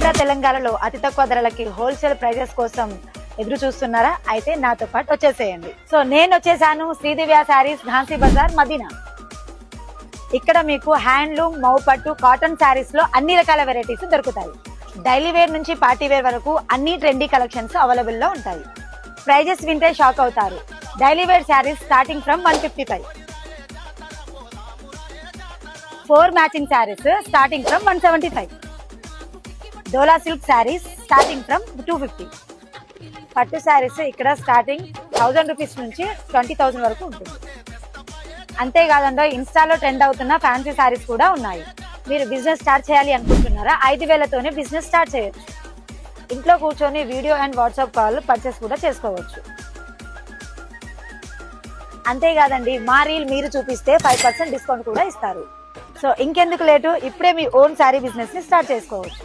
ఆంధ్ర తెలంగాణలో అతి తక్కువ ధరలకి హోల్సేల్ ప్రైజెస్ కోసం ఎదురు చూస్తున్నారా? అయితే నాతో పాటు వచ్చేసేయండి. సో నేను వచ్చేసాను శ్రీదివ్య శారీస్, ఝాన్సీ బజార్, మదీనా. ఇక్కడ మీకు హ్యాండ్లూమ్, మౌ పట్టు, కాటన్ శారీస్ లో అన్ని రకాల వెరైటీస్ దొరుకుతాయి. డైలీ వేర్ నుంచి పార్టీ వేర్ వరకు అన్ని ట్రెండీ కలెక్షన్స్ అవైలబుల్ లో ఉంటాయి. ప్రైజెస్ వింటే షాక్ అవుతారు. Daily wear saris starting from 155, 4 matching saris starting from 175, Dola silk saris starting from 250. పట్టు శారీస్ ఇక్కడ స్టార్టింగ్ 1000 రూపీస్ నుంచి 20,000 వరకు ఉంటుంది. అంతేకాదండి, ఇన్స్టాలో ట్రెండ్ అవుతున్న ఫ్యాన్సీ శారీస్ కూడా ఉన్నాయి. మీరు బిజినెస్ స్టార్ట్ చేయాలి అనుకుంటున్నారా? 5,000తోనే బిజినెస్ స్టార్ట్ చేయొచ్చు. ఇంట్లో కూర్చొని video and WhatsApp call purchase కూడా చేసుకోవచ్చు. అంతేకాదండి, మా రీల్ మీరు చూపిస్తే 5% డిస్కౌంట్ కూడా ఇస్తారు. సో ఇంకెందుకు లేటు, ఇప్పుడే మీ ఓన్ శారీ బిజినెస్ ని స్టార్ట్ చేసుకోవచ్చు.